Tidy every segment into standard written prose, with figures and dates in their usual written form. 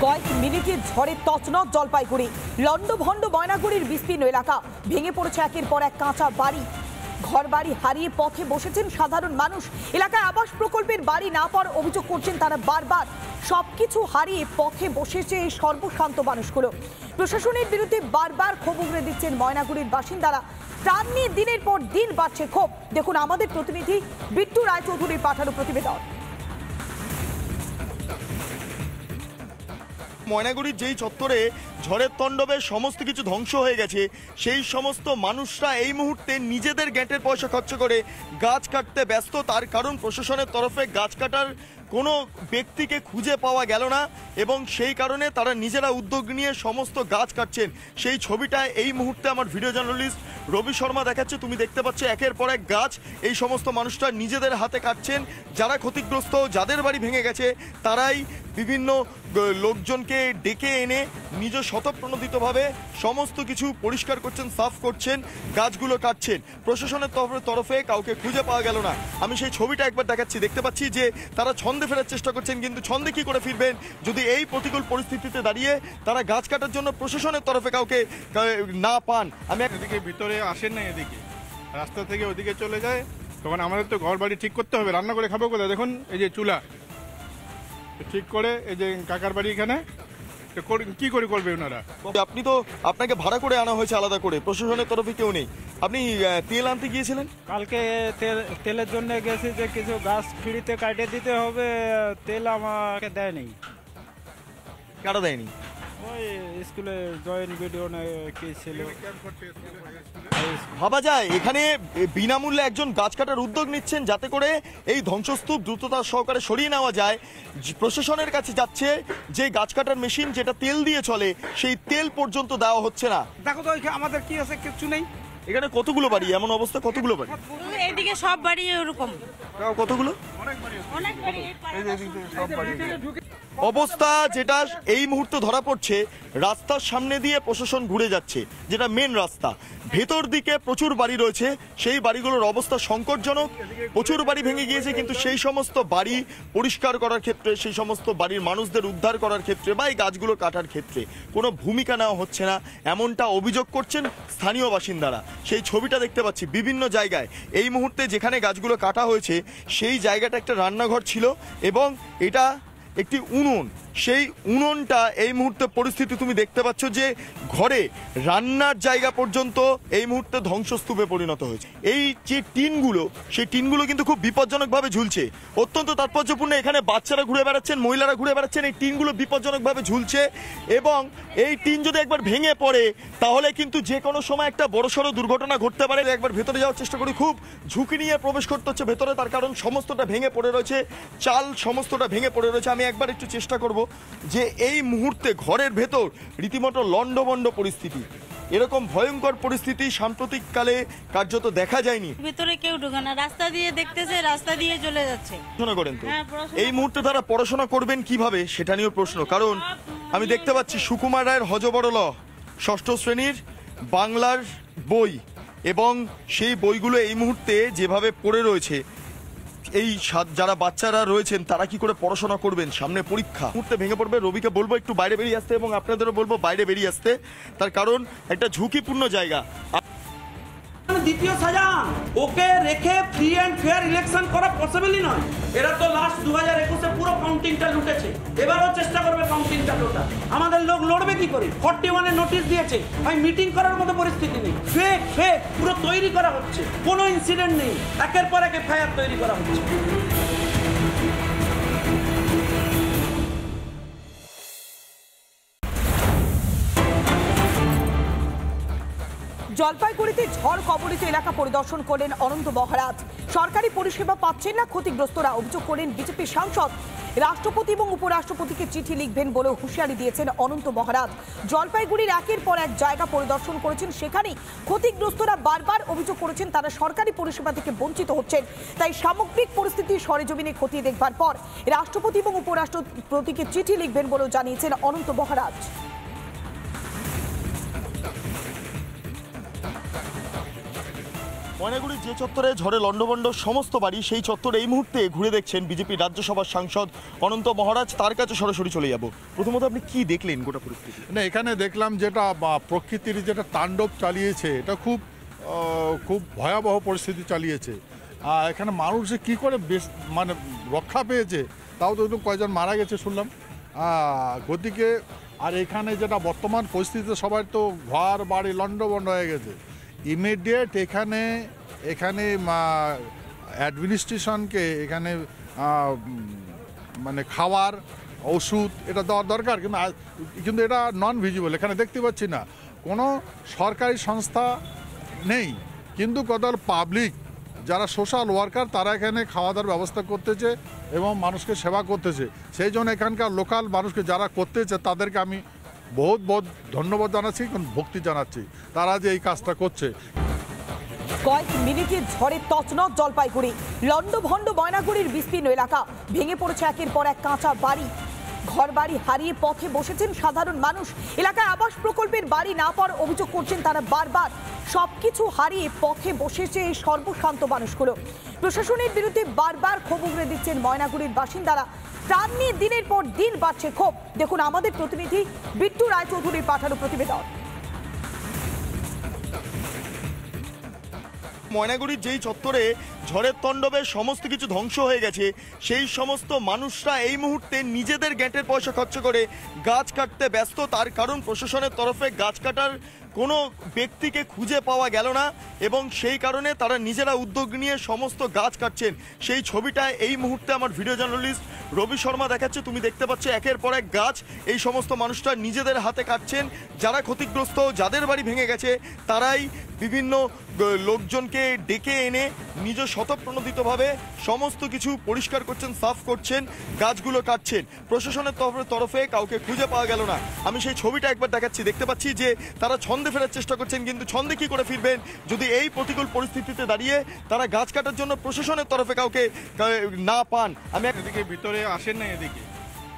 কয়েক মিনিটের ঝড়ে তছনছ জলপাইগুড়ি, লন্ডভন্ড ময়নাগুড়ির বিস্তীর্ণ এলাকা। ভেঙে পড়েছে একের পর এক কাঁচা বাড়ি, ঘরবাড়ি হারিয়ে পথে বসেছেন সাধারণ মানুষ। এলাকায় আবাস প্রকল্পের বাড়ি না পাওয়ার অভিযোগ করছেন তারা বারবার। সবকিছু হারিয়ে পথে বসেছে এই সর্বশান্ত মানুষগুলো। প্রশাসনের বিরুদ্ধে বারবার ক্ষোভ উগরে দিচ্ছেন ময়নাগুড়ির বাসিন্দারা। ত্রাণ নিয়ে দিনের পর দিন বাড়ছে ক্ষোভ। দেখুন আমাদের প্রতিনিধি বিট্টু রায়চৌধুরীর পাঠানো প্রতিবেদন। ময়নাগুড়ির যেই চত্বরে ঝড়ের তাণ্ডবে সমস্ত কিছু ধ্বংস হয়ে গেছে, সেই সমস্ত মানুষরা এই মুহূর্তে নিজেদের গ্যাঁটের পয়সা খরচ করে গাছ কাটতে ব্যস্ত। তার কারণ প্রশাসনের তরফে গাছ কাটার কোনো ব্যক্তিকে খুঁজে পাওয়া গেল না এবং সেই কারণে তারা নিজেরা উদ্যোগ নিয়ে সমস্ত গাছ কাটছেন। সেই ছবিটা এই মুহূর্তে আমার ভিডিও জার্নালিস্ট রবি শর্মা দেখাচ্ছে। তুমি দেখতে পাচ্ছ একের পর এক গাছ এই সমস্ত মানুষরা নিজেদের হাতে কাটছেন। যারা ক্ষতিগ্রস্ত, যাদের বাড়ি ভেঙে গেছে, তারাই বিভিন্ন লোকজনকে ডেকে এনে নিজ স্বতঃপ্রণোদিতভাবে সমস্ত কিছু পরিষ্কার করছেন, সাফ করছেন, গাছগুলো কাটছেন। প্রশাসনের তরফে কাউকে খুঁজে পাওয়া গেল না। আমি সেই ছবিটা একবার দেখাচ্ছি। দেখতে পাচ্ছি যে তারা ছন্দে ফেরার চেষ্টা করছেন, কিন্তু ছন্দে কি করে ফিরবেন যদি এই প্রতিকূল পরিস্থিতিতে দাঁড়িয়ে তারা গাছ কাটার জন্য প্রশাসনের তরফে কাউকে না পান। আমি এদিকে ভিতরে আসেন না, এদিকে রাস্তা থেকে ওদিকে চলে যায়। তখন আমাদের তো ঘর বাড়ি ঠিক করতে হবে, রান্না করে খাবো কোথায়? দেখুন এই যে চুলা ঠিক করে, এই যে কাকার বাড়ি এখানে কি করে করবে ওনারা? আপনি তো, আপনাকে ভাড়া করে আনা হয়েছে আলাদা করে, প্রশাসনের তরফে কেউ নেই। আপনি তেল আনতে গিয়েছিলেন? কালকে তেলের জন্য গেছি, যে কিছু গাছ ফ্রিতে কাটে দিতে হবে, তেল আমাকে দেয়নি। কাটা দেয়নি? ওই স্কুলে জয়েন্ট ভিডিও কি ছিল। ভাবা যায় এখানে বিনামূল্যে একজন গাছ কাটার উদ্যোগ নিচ্ছেন যাতে করে এই ধ্বংসস্তূপ দ্রুততার সহকারে সরিয়ে নেওয়া যায়। প্রশাসনের কাছে যাচ্ছে যে গাছ কাটার মেশিন, যেটা তেল দিয়ে চলে, সেই তেল পর্যন্ত দেওয়া হচ্ছে না। দেখো তো আমাদের কি আছে, কিছু নেই। এখানে কতগুলো বাড়ি এমন অবস্থা? কতগুলো বাড়ি? এইদিকে সব বাড়ি এরকম। কতগুলো অবস্থা যেটা এই মুহূর্তে ধরা পড়ছে, রাস্তার সামনে দিয়ে প্রশাসন ঘুরে যাচ্ছে, যেটা মেন রাস্তা। ভেতর দিকে প্রচুর বাড়ি রয়েছে, সেই বাড়িগুলোর অবস্থা সংকটজনক। প্রচুর বাড়ি ভেঙে গিয়েছে, কিন্তু সেই সমস্ত বাড়ি পরিষ্কার করার ক্ষেত্রে, সেই সমস্ত বাড়ির মানুষদের উদ্ধার করার ক্ষেত্রে বা এই গাছগুলো কাটার ক্ষেত্রে কোনো ভূমিকা নেওয়া হচ্ছে না, এমনটা অভিযোগ করছেন স্থানীয় বাসিন্দারা। সেই ছবিটা দেখতে পাচ্ছি বিভিন্ন জায়গায়। এই মুহূর্তে যেখানে গাছগুলো কাটা হয়েছে সেই জায়গাটা একটা রান্নাঘর ছিল এবং এটা একটি উনুন। সেই উনুনটা এই মুহূর্তে পরিস্থিতি তুমি দেখতে পাচ্ছ যে ঘরে রান্নার জায়গা পর্যন্ত এই মুহূর্তে ধ্বংসস্তূপে পরিণত হয়েছে। এই যে টিনগুলো, সেই টিনগুলো কিন্তু খুব বিপজ্জনকভাবে ঝুলছে। অত্যন্ত তাৎপর্যপূর্ণ, এখানে বাচ্চারা ঘুরে বেড়াচ্ছেন, মহিলারা ঘুরে বেড়াচ্ছেন, এই টিনগুলো বিপজ্জনকভাবে ঝুলছে এবং এই টিন যদি একবার ভেঙে পড়ে তাহলে কিন্তু যে কোনো সময় একটা বড়সড় দুর্ঘটনা ঘটতে পারে। একবার ভেতরে যাওয়ার চেষ্টা করি, খুব ঝুঁকি নিয়ে প্রবেশ করতে হচ্ছে ভেতরে, তার কারণ সমস্তটা ভেঙে পড়ে রয়েছে, চাল সমস্তটা ভেঙে পড়ে রয়েছে। আমি একবার একটু চেষ্টা করব যে এই মুহূর্তে ঘরের ভেতর রীতিমতো লন্ডভন্ড পরিস্থিতি। এরকম ভয়ঙ্কর পরিস্থিতি সাম্প্রতিককালে কার্যত দেখা যায়নি। ভিতরে কেউ ঢোকে না, রাস্তা দিয়ে দেখতেছে, রাস্তা দিয়ে চলে যাচ্ছে। পড়াশোনা করেন তো? এই মুহূর্তে তারা পড়াশোনা করবেন কিভাবে সেটা নিয়েও প্রশ্ন। কারণ আমি দেখতে পাচ্ছি সুকুমার রায়ের হযবরল ৬ষ্ঠ শ্রেণীর বাংলার বই, এবং সেই বইগুলো এই মুহূর্তে যেভাবে পড়ে রয়েছে, এই যারা বাচ্চারা রয়েছেন তারা কি করে পড়াশোনা করবেন? সামনে পরীক্ষা, মুহূর্তে ভেঙে পড়বে। রবিকে বলবো একটু বাইরে বেরিয়ে আসতে এবং আপনাদেরও বলবো বাইরে বেরিয়ে আসতে, তার কারণ একটা ঝুঁকিপূর্ণ জায়গা। দ্বিতীয় শাহজাহান ওকে রেখে ফ্রি অ্যান্ড ফেয়ার ইলেকশন করা পসিবলই নয়। এরা তো লাস্ট 2021-এ পুরো কাউন্টিংটা লুটেছে, এবারও চেষ্টা করবে কাউন্টিংটা লোটা। আমাদের লোক লড়বে কি করে? 41-এ নোটিশ দিয়েছে, ভাই মিটিং করার মতো পরিস্থিতি নেই। ফেক ফেক পুরো তৈরি করা হচ্ছে, কোনো ইনসিডেন্ট নেই, একের পর এক এফআইআর তৈরি করা হচ্ছে। জলপাইগুড়িতে ঝড় কবলিত এলাকা পরিদর্শন করেন অনন্ত মহারাজ। সরকারি পরিষেবা পাচ্ছেন না ক্ষতিগ্রস্তরা, অভিযোগ করেন বিজেপি সাংসদ। রাষ্ট্রপতি এবং উপরাষ্ট্রপতিকে চিঠি লিখবেন বলেও হুঁশিয়ারি দিয়েছেন অনন্ত মহারাজ। জলপাইগুড়ির একের পর এক জায়গা পরিদর্শন করেছেন, সেখানেই ক্ষতিগ্রস্তরা বারবার অভিযোগ করেছেন তারা সরকারি পরিষেবা থেকে বঞ্চিত হচ্ছেন। তাই সামগ্রিক পরিস্থিতি সরেজমিনে খতিয়ে দেখবার পর রাষ্ট্রপতি এবং উপরাষ্ট্রপতিকে চিঠি লিখবেন বলেও জানিয়েছেন অনন্ত মহারাজ। ময়নাগুড়ির যে চত্বরে ঝড়ে লণ্ডভণ্ড সমস্ত বাড়ি, সেই চত্বরে এই মুহূর্তে ঘুরে দেখছেন বিজেপির রাজ্যসভার সাংসদ অনন্ত মহারাজ। তার কাছে সরাসরি চলে যাব। প্রথমত আপনি কি দেখলেন গোটা পরিস্থিতি? না, এখানে দেখলাম যেটা প্রকৃতির যেটা তাণ্ডব চালিয়েছে, এটা খুব ভয়াবহ পরিস্থিতি চালিয়েছে। এখানে মানুষ যে কী করে মানে রক্ষা পেয়েছে, তাও তো কয়জন মারা গেছে শুনলাম। গতিকে আর এখানে যেটা বর্তমান পরিস্থিতিতে সবাই তো ঘর বাড়ি লণ্ডভণ্ড হয়ে গেছে। ইমিডিয়েট এখানে অ্যাডমিনিস্ট্রেশনকে এখানে মানে খাওয়ার ওষুধ এটা দেওয়ার দরকার, কিন্তু এটা নন ভিজিবল। এখানে দেখতে পাচ্ছি না কোনো সরকারি সংস্থা নেই, কিন্তু কত পাবলিক যারা সোশ্যাল ওয়ার্কার তারা এখানে খাওয়া দাওয়ার ব্যবস্থা করতেছে এবং মানুষকে সেবা করতেছে। সেই জন্য এখানকার লোকাল মানুষকে যারা করতেছে তাদেরকে আমি বহুত ধন্যবাদ জানাচ্ছি, ভক্তি জানাচ্ছি তারা যে এই কাজটা করছে। কয়েক মিনিটের ঝড়ে তছনছ জলপাইগুড়ি, লণ্ডভণ্ড ময়নাগুড়ির বিস্তীর্ণ এলাকা। ভেঙে পড়েছে একের পর এক কাঁচা বাড়ি, ঘর বাড়ি হারিয়ে পথে বসেছেন সাধারণ মানুষ। এলাকায় আবাস প্রকল্পের বাড়ি না পাওয়ার অভিযোগ করছেন তারা বারবার। সবকিছু হারিয়ে পথে বসেছে এই সর্বশান্ত মানুষগুলো। প্রশাসনের বিরুদ্ধে বারবার ক্ষোভ উগরে দিচ্ছেন ময়নাগুড়ির বাসিন্দারা। ত্রাণ নিয়ে দিনের পর দিন বাড়ছে ক্ষোভ। দেখুন আমাদের প্রতিনিধি বিট্টু রায়চৌধুরীর পাঠানো প্রতিবেদন। ময়নাগুড়ির যেই চত্বরে ঝড়ের তাণ্ডবে সমস্ত কিছু ধ্বংস হয়ে গেছে, সেই সমস্ত মানুষরা এই মুহূর্তে নিজেদের গ্যাঁটের পয়সা খরচ করে গাছ কাটতে ব্যস্ত। তার কারণ প্রশাসনের তরফে গাছ কাটার কোনো ব্যক্তিকে খুঁজে পাওয়া গেল না এবং সেই কারণে তারা নিজেরা উদ্যোগ নিয়ে সমস্ত গাছ কাটছেন। সেই ছবিটা এই মুহূর্তে আমার ভিডিও জার্নালিস্ট রবি শর্মা দেখাচ্ছে। তুমি দেখতে পাচ্ছ একের পর এক গাছ এই সমস্ত মানুষরা নিজেদের হাতে কাটছেন। যারা ক্ষতিগ্রস্ত, যাদের বাড়ি ভেঙে গেছে, তারাই বিভিন্ন লোকজনকে ডেকে এনে নিজ স্বতঃপ্রণোদিতভাবে সমস্ত কিছু পরিষ্কার করছেন, সাফ করছেন, গাছগুলো কাটছেন। প্রশাসনের তরফে কাউকে খুঁজে পাওয়া গেল না। আমি সেই ছবিটা একবার দেখাচ্ছি। দেখতে পাচ্ছি যে তারা ছন্দে ফেরার চেষ্টা করছেন, কিন্তু ছন্দে কি করে ফিরবেন যদি এই প্রতিকূল পরিস্থিতিতে দাঁড়িয়ে তারা গাছ কাটার জন্য প্রশাসনের তরফে কাউকে না পান। আমি এদিকে ভিতরে আসেন না, এদিকে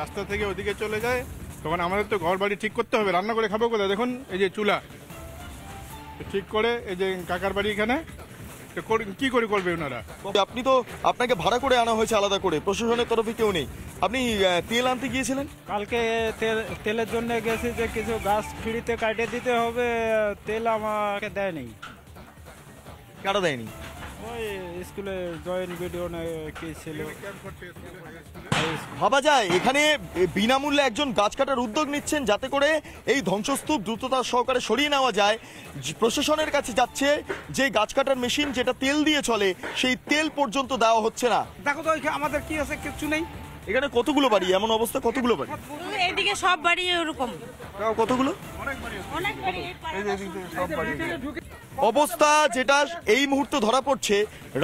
রাস্তা থেকে ওদিকে চলে যায়, তখন আমাদের তো ঘর বাড়ি ঠিক করতে হবে, রান্না করে খাবো কোথায়? দেখুন এই যে চুলা ঠিক করে, এই যে কাকার বাড়ি এখানে কি করে করবে ওনারা? আপনি তো, আপনাকে ভাড়া করে আনা হয়েছে আলাদা করে, প্রশাসনের তরফে কেউ নেই। আপনি তেল আনতে গিয়েছিলেন? কালকে তেলের জন্য গেছি, যে কিছু গাছ ফ্রিতে কাটিয়ে দিতে হবে, তেল আমাকে দেয়নি। কারা দেয়নি? ওই স্কুলে জয়েন্ট ভিডিও কি ছিল। ভাবা যায় এখানে বিনামূল্যে একজন গাছ কাটার উদ্যোগ নিচ্ছেন যাতে করে এই ধ্বংসস্তূপ দ্রুততার সহকারে সরিয়ে নেওয়া যায়। প্রশাসনের কাছে যাচ্ছে যে গাছ কাটার মেশিন যেটা তেল দিয়ে চলে, সেই তেল পর্যন্ত দেওয়া হচ্ছে না। দেখো তো আমাদের কি আছে, কিছু নেই। এখানে কতগুলো বাড়ি এমন অবস্থা? কতগুলো বাড়ি? এদিকে সব বাড়ি এরকম। কতগুলো অবস্থা যেটা এই মুহূর্তে ধরা পড়ছে,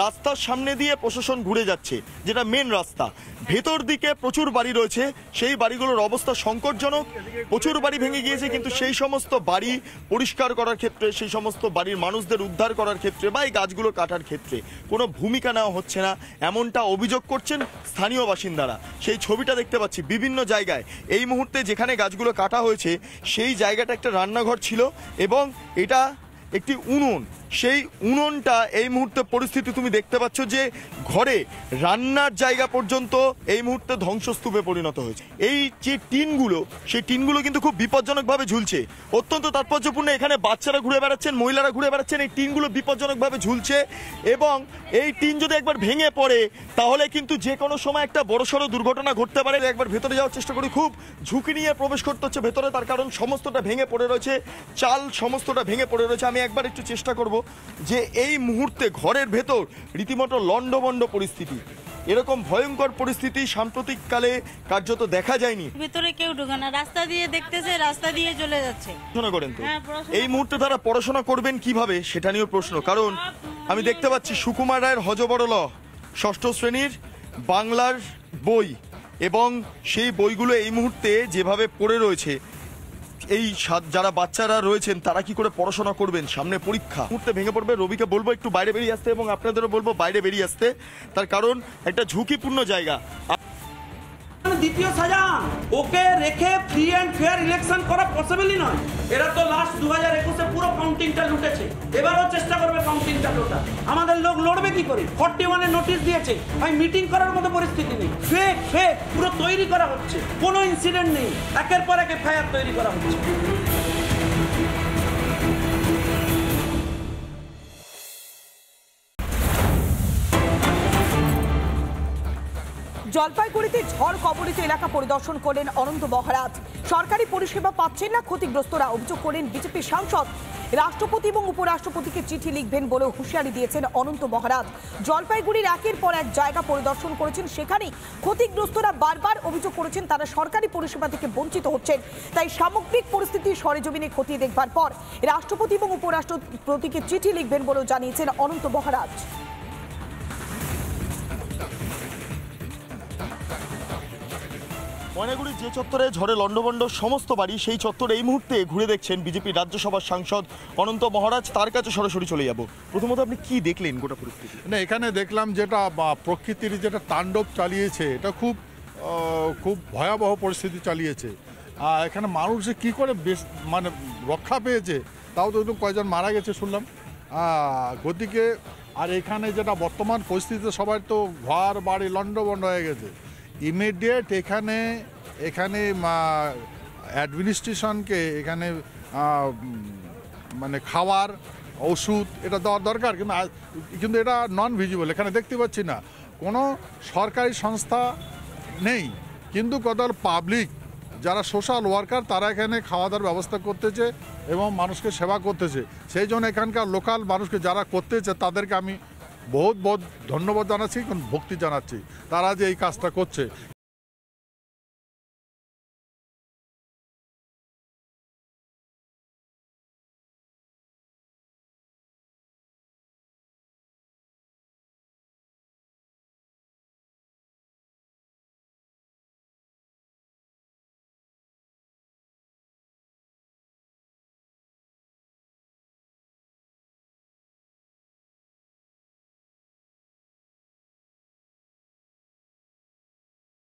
রাস্তার সামনে দিয়ে প্রশাসন ঘুরে যাচ্ছে, যেটা মেন রাস্তা। ভেতর দিকে প্রচুর বাড়ি রয়েছে, সেই বাড়িগুলোর অবস্থা সংকটজনক। প্রচুর বাড়ি ভেঙে গিয়েছে, কিন্তু সেই সমস্ত বাড়ি পরিষ্কার করার ক্ষেত্রে, সেই সমস্ত বাড়ির মানুষদের উদ্ধার করার ক্ষেত্রে বা এই গাছগুলো কাটার ক্ষেত্রে কোনো ভূমিকা নেওয়া হচ্ছে না, এমনটা অভিযোগ করছেন স্থানীয় বাসিন্দারা। সেই ছবিটা দেখতে পাচ্ছি বিভিন্ন জায়গায়। এই মুহূর্তে যেখানে গাছগুলো কাটা হয়েছে সেই জায়গাটা একটা রান্নাঘর ছিল এবং এটা একটি উনুন। সেই উনুনটা এই মুহূর্তে পরিস্থিতি তুমি দেখতে পাচ্ছ যে ঘরে রান্নার জায়গা পর্যন্ত এই মুহূর্তে ধ্বংসস্তূপে পরিণত হয়েছে। এই যে টিনগুলো, সেই টিনগুলো কিন্তু খুব বিপজ্জনকভাবে ঝুলছে। অত্যন্ত তাৎপর্যপূর্ণ, এখানে বাচ্চারা ঘুরে বেড়াচ্ছেন, মহিলারা ঘুরে বেড়াচ্ছেন, এই টিনগুলো বিপজ্জনকভাবে ঝুলছে এবং এই টিন যদি একবার ভেঙে পড়ে তাহলে কিন্তু যে কোনো সময় একটা বড়সড় দুর্ঘটনা ঘটতে পারে। একবার ভেতরে যাওয়ার চেষ্টা করি, খুব ঝুঁকি নিয়ে প্রবেশ করতে হচ্ছে ভেতরে, তার কারণ সমস্তটা ভেঙে পড়ে রয়েছে, চাল সমস্তটা ভেঙে পড়ে রয়েছে। আমি একবার একটু চেষ্টা করব যে এই মুহূর্তে ঘরের ভেতর রীতিমতো লণ্ডভণ্ড পরিস্থিতি। এরকম ভয়ঙ্কর পরিস্থিতি সাম্প্রতিককালে কার্যত দেখা যায়নি। ভিতরে কেউ ঢুকে না, রাস্তা দিয়ে দেখতেছে, রাস্তা দিয়ে চলে যাচ্ছে। পড়াশোনা করেন তো? এই মুহূর্তে তারা পড়াশোনা করবেন কিভাবে সেটা নিয়েও প্রশ্ন। কারণ আমি দেখতে পাচ্ছি সুকুমার রায়ের হযবরল ষষ্ঠ শ্রেণীর বাংলার বই এবং সেই বইগুলো এই মুহূর্তে যেভাবে পড়ে রয়েছে, এই যারা বাচ্চারা রয়েছেন তারা কি করে পড়াশোনা করবেন? সামনে পরীক্ষা, মুহূর্তে ভেঙে পড়বে। রবিকে বলবো একটু বাইরে বেরিয়ে আসতে এবং আপনাদেরও বলবো বাইরে বেরিয়ে আসতে, তার কারণ একটা ঝুঁকিপূর্ণ জায়গা। দ্বিতীয় দ্বিতীয় শাহজাহান, ওকে রেখে ফ্রি অ্যান্ড ফেয়ার ইলেকশন করা পসিবলই নয়। এরা তো লাস্ট 2021-এ পুরো কাউন্টিংটা লুটেছে, এবারও চেষ্টা করবে কাউন্টিংটা লোটা। আমাদের লোক লড়বে কি করে? 41-এ নোটিশ দিয়েছে, ভাই মিটিং করার মতো পরিস্থিতি নেই। ফেক ফেক পুরো তৈরি করা হচ্ছে, কোনো ইনসিডেন্ট নেই, একের পর এক এফআইআর তৈরি করা হচ্ছে। জলপাইগুড়িতে ঝড় কবলিত এলাকা পরিদর্শন করলেন অনন্ত মহারাজ। সরকারি পরিষেবা পাচ্ছেন না ক্ষতিগ্রস্তরা, অভিযোগ করেন বিজেপি সাংসদ। রাষ্ট্রপতি এবং উপরাষ্ট্রপতিকে চিঠি লিখবেন বলে হুঁশিয়ারি দিয়েছেন অনন্ত মহারাজ। জলপাইগুড়ির একের পর এক জায়গা পরিদর্শন করেছেন, সেখানেই ক্ষতিগ্রস্তরা বারবার অভিযোগ করেছেন তারা সরকারি পরিষেবা থেকে বঞ্চিত হচ্ছেন। তাই সামগ্রিক পরিস্থিতি সরেজমিনে খতিয়ে দেখবার পর রাষ্ট্রপতি এবং উপরাষ্ট্রপতিকে চিঠি লিখবেন বলেও জানিয়েছেন অনন্ত মহারাজ। ময়নাগুড়ির যে চত্বরে ঝড়ে লণ্ডভণ্ড সমস্ত বাড়ি, সেই চত্বরে এই মুহূর্তে ঘুরে দেখছেন বিজেপির রাজ্যসভার সাংসদ অনন্ত মহারাজ। তার কাছে সরাসরি চলে যাব। প্রথমত আপনি কি দেখলেন গোটা পরিস্থিতি? না, এখানে দেখলাম যেটা প্রকৃতির যেটা তাণ্ডব চালিয়েছে, এটা খুব খুব ভয়াবহ পরিস্থিতি চালিয়েছে। এখানে মানুষ যে কী করে মানে রক্ষা পেয়েছে, তাও তো একটু কয়েকজন মারা গেছে শুনলাম। গতিকে আর এখানে যেটা বর্তমান পরিস্থিতিতে সবাই তো ঘর বাড়ি লণ্ডভণ্ড হয়ে গেছে। ইমিডিয়েট এখানে অ্যাডমিনিস্ট্রেশনকে এখানে মানে খাওয়ার ওষুধ এটা দেওয়ার দরকার, কিন্তু এটা নন ভিজিবল। এখানে দেখতে পাচ্ছি না কোনো সরকারি সংস্থা নেই, কিন্তু কত পাবলিক যারা সোশ্যাল ওয়ার্কার তারা এখানে খাওয়া দাওয়ার ব্যবস্থা করতেছে এবং মানুষকে সেবা করতেছে। সেই জন্য এখানকার লোকাল মানুষকে যারা করতেছে তাদেরকে আমি বহুত বহুত ধন্যবাদ জানাচ্ছি, ভক্তি জানাচ্ছি তারা যে এই কাজটা করছে।